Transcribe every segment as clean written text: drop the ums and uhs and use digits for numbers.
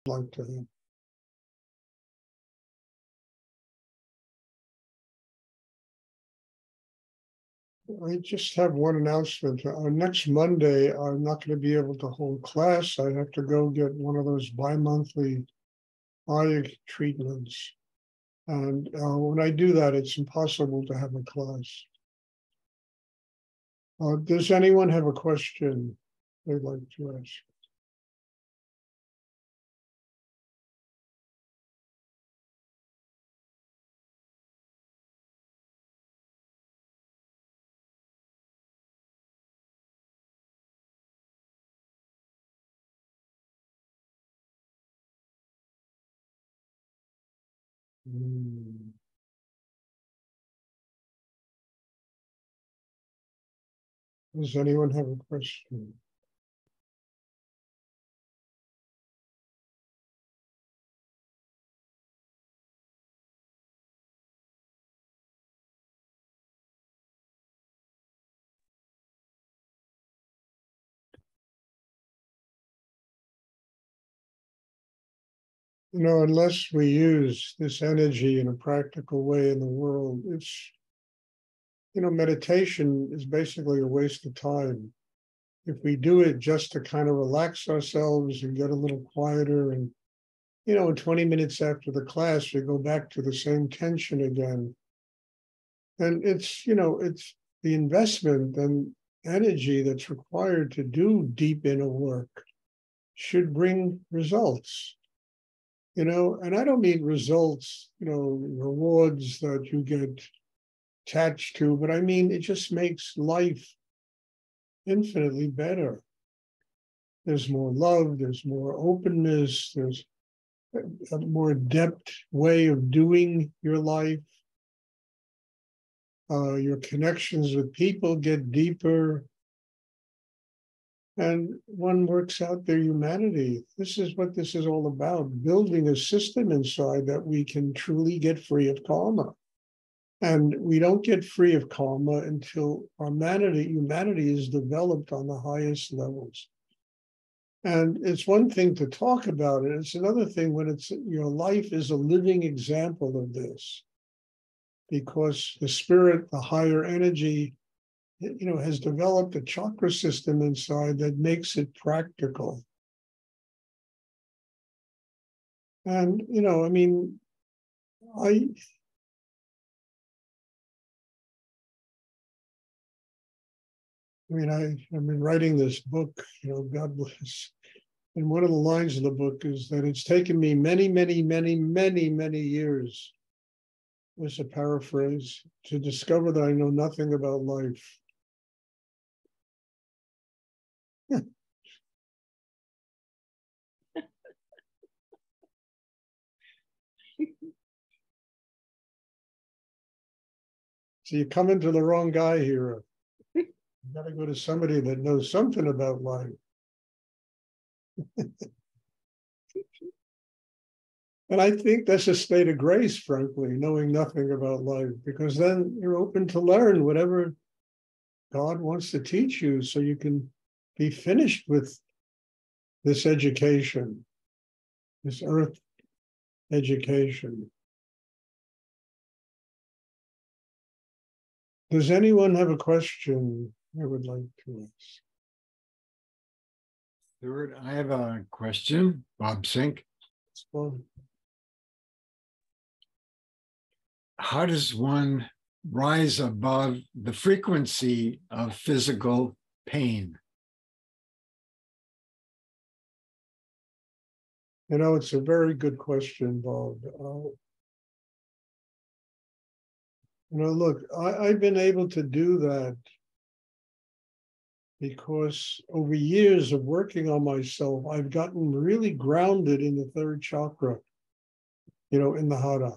like to have. I just have one announcement. Next Monday, I'm not going to be able to hold class. I have to go get one of those bi-monthly eye treatments. And when I do that, it's impossible to have a class. Does anyone have a question they'd like to ask? Does anyone have a question? Unless we use this energy in a practical way in the world, it's, meditation is basically a waste of time. If we do it just to kind of relax ourselves and get a little quieter, and, 20 minutes after the class, we go back to the same tension again. And it's the investment and energy that's required to do deep inner work should bring results. And I don't mean results, rewards that you get attached to, but I mean, it just makes life infinitely better. There's more love, there's more openness, there's a more adept way of doing your life. Your connections with people get deeper. And one works out their humanity. This is what this is all about, building a system inside that we can truly get free of karma. And we don't get free of karma until our humanity is developed on the highest levels. And it's one thing to talk about it. It's another thing when your life is a living example of this. Because the spirit, the higher energy, has developed a chakra system inside that makes it practical. And, I've been writing this book, God bless. And one of the lines of the book is that it's taken me many, many, many, many, many years, was a paraphrase, to discover that I know nothing about life. So you come into the wrong guy here. You got to go to somebody that knows something about life. And I think that's a state of grace, frankly, knowing nothing about life, because then you're open to learn whatever God wants to teach you so you can be finished with this education, this earth education. Does anyone have a question I would like to ask? Stuart, I have a question. Bob Sink. How does one rise above the frequency of physical pain? It's a very good question, Bob. Look, I've been able to do that because over years of working on myself, I've gotten really grounded in the third chakra, in the hara.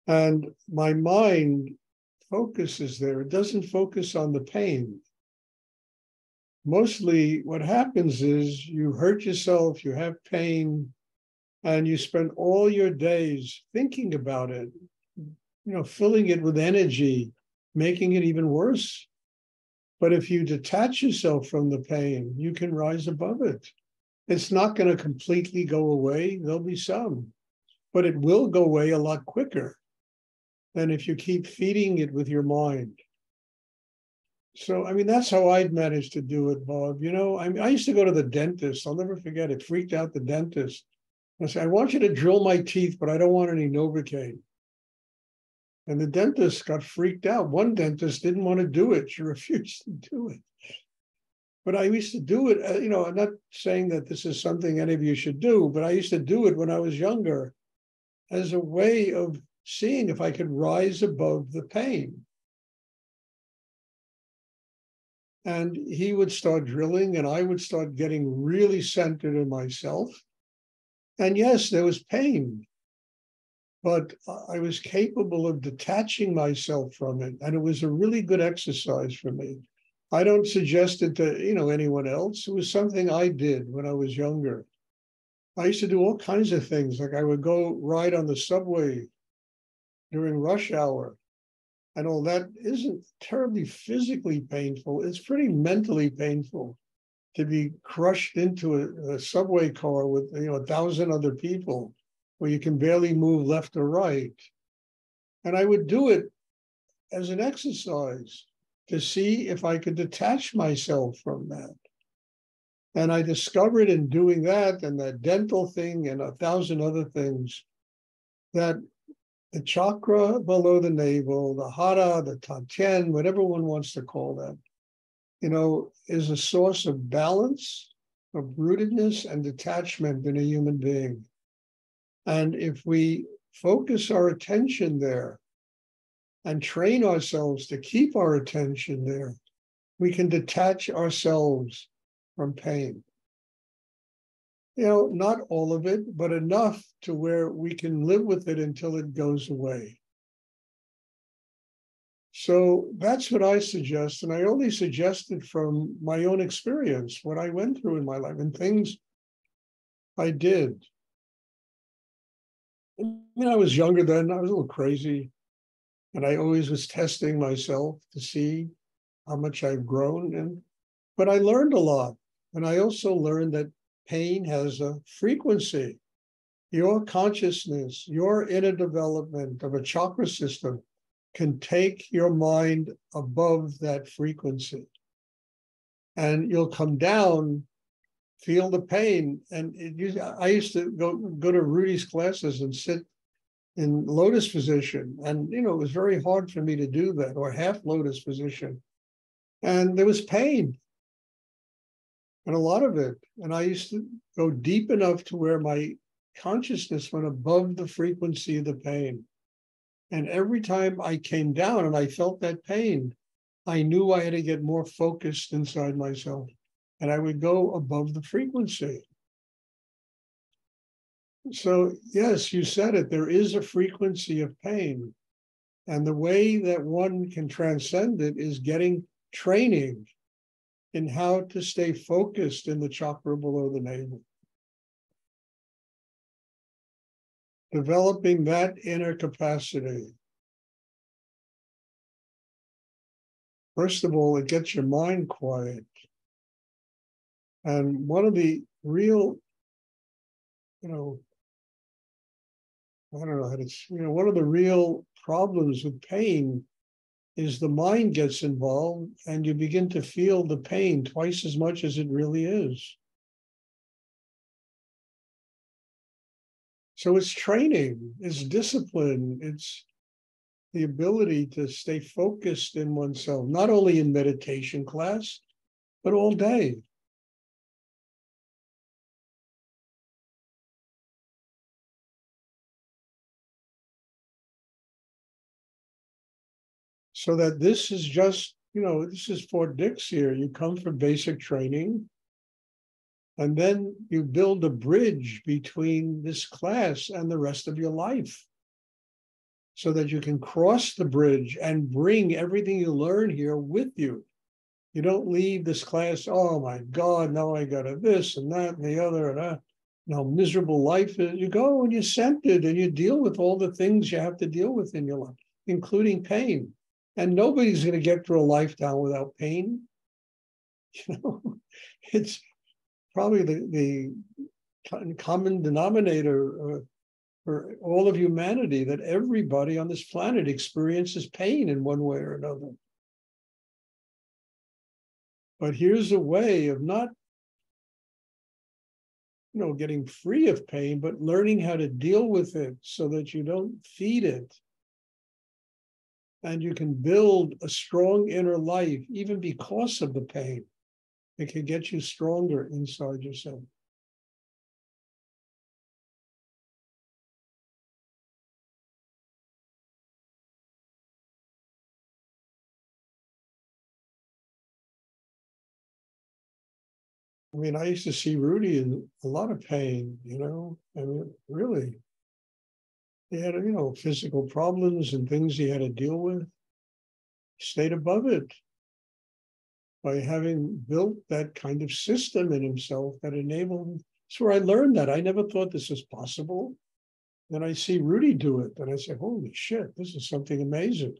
And my mind focuses there. It doesn't focus on the pain. Mostly what happens is you hurt yourself, you have pain, and you spend all your days thinking about it, filling it with energy, making it even worse. But if you detach yourself from the pain, you can rise above it. It's not going to completely go away. There'll be some, but it will go away a lot quicker than if you keep feeding it with your mind. So, I mean, that's how I'd managed to do it, Bob. You know, I used to go to the dentist. I'll never forget it. Freaked out the dentist. I said, I want you to drill my teeth, but I don't want any Novocaine. And the dentist got freaked out. One dentist didn't want to do it. She refused to do it. But I used to do it, you know, I'm not saying that this is something any of you should do, but I used to do it when I was younger as a way of seeing if I could rise above the pain. And he would start drilling and I would start getting really centered in myself. And yes, there was pain, but I was capable of detaching myself from it. And it was a really good exercise for me. I don't suggest it to, you know, anyone else. It was something I did when I was younger. I used to do all kinds of things. Like I would go ride on the subway during rush hour. And all that isn't terribly physically painful. It's pretty mentally painful to be crushed into a subway car with, you know, 1,000 other people where you can barely move left or right. And I would do it as an exercise to see if I could detach myself from that. And I discovered in doing that and that dental thing and 1,000 other things that the chakra below the navel, the hara, the tantien, whatever one wants to call that, you know, is a source of balance, of rootedness and detachment in a human being. And if we focus our attention there and train ourselves to keep our attention there, we can detach ourselves from pain. You know, not all of it, but enough to where we can live with it until it goes away. So that's what I suggest. And I only suggest it from my own experience, what I went through in my life and things I did. I mean, I was younger then, I was a little crazy. And I always was testing myself to see how much I've grown. But I learned a lot. And I also learned that pain has a frequency. Your consciousness, your inner development of a chakra system can take your mind above that frequency. And you'll come down, feel the pain. And I used to go to Rudy's classes and sit in lotus position. And, you know, it was very hard for me to do that, or half lotus position. And there was pain. And a lot of it. And I used to go deep enough to where my consciousness went above the frequency of the pain. And every time I came down and I felt that pain, I knew I had to get more focused inside myself. And I would go above the frequency. So, yes, you said it. There is a frequency of pain. And the way that one can transcend it is getting training in how to stay focused in the chakra below the navel. Developing that inner capacity. First of all, it gets your mind quiet. And one of the real, you know, I don't know how to, you know, one of the real problems with pain is the mind gets involved and you begin to feel the pain twice as much as it really is. So it's training, it's discipline, it's the ability to stay focused in oneself, not only in meditation class, but all day. So that this is just, you know, this is Fort Dix here. You come for basic training, and then you build a bridge between this class and the rest of your life so that you can cross the bridge and bring everything you learn here with you. You don't leave this class, oh my God, now I got to this and that and the other, and you know, miserable life. You go and you're centered and you deal with all the things you have to deal with in your life, including pain. And nobody's going to get through a lifetime without pain. You know, it's probably the common denominator for all of humanity, that everybody on this planet experiences pain in one way or another. But here's a way of not, getting free of pain, but learning how to deal with it so that you don't feed it. And you can build a strong inner life, even because of the pain. It can get you stronger inside yourself. I mean, I used to see Rudy in a lot of pain, I mean, really. He had, physical problems and things he had to deal with. He stayed above it by having built that kind of system in himself that enabled him. That's where I learned that. I never thought this was possible. Then I see Rudy do it, and I say, holy shit, this is something amazing.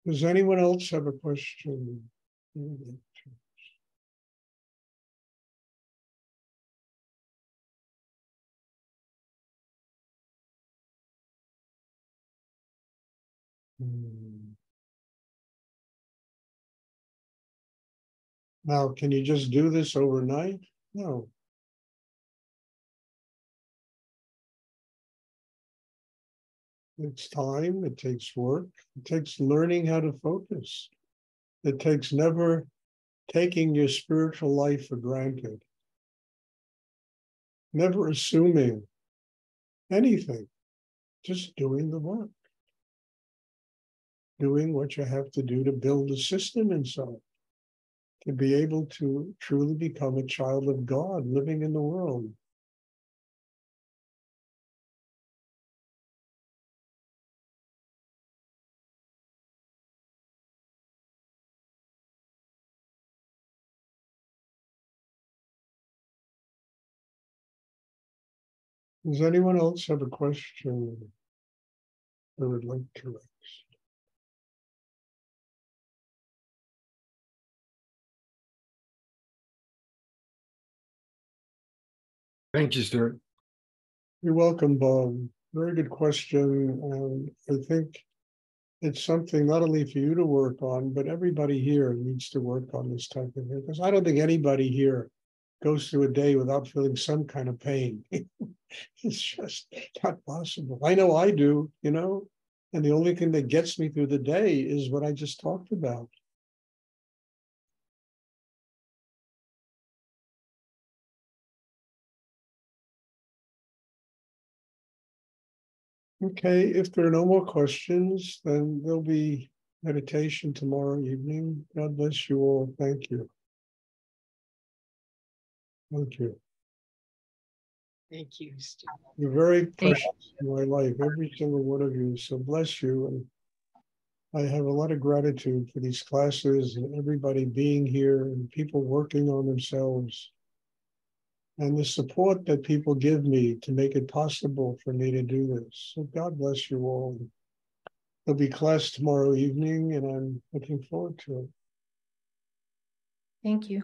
Does anyone else have a question? Now, can you just do this overnight? No. It's time, it takes work, it takes learning how to focus. It takes never taking your spiritual life for granted, never assuming anything, just doing the work, doing what you have to do to build a system inside, to be able to truly become a child of God living in the world. Does anyone else have a question they would like to ask? Thank you, Stuart. You're welcome, Bob. Very good question. And I think it's something not only for you to work on, but everybody here needs to work on this type of thing. Because I don't think anybody here goes through a day without feeling some kind of pain. It's just not possible. I know I do, and the only thing that gets me through the day is what I just talked about. Okay, if there are no more questions, then there'll be meditation tomorrow evening. God bless you all. Thank you. Thank you. Thank you, Stuart. You're very precious in my life, every single one of you. So bless you. And I have a lot of gratitude for these classes and everybody being here and people working on themselves and the support that people give me to make it possible for me to do this. So God bless you all. There'll be class tomorrow evening, and I'm looking forward to it. Thank you.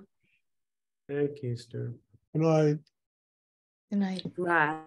Thank you, Stuart. Good night. Good night. Right.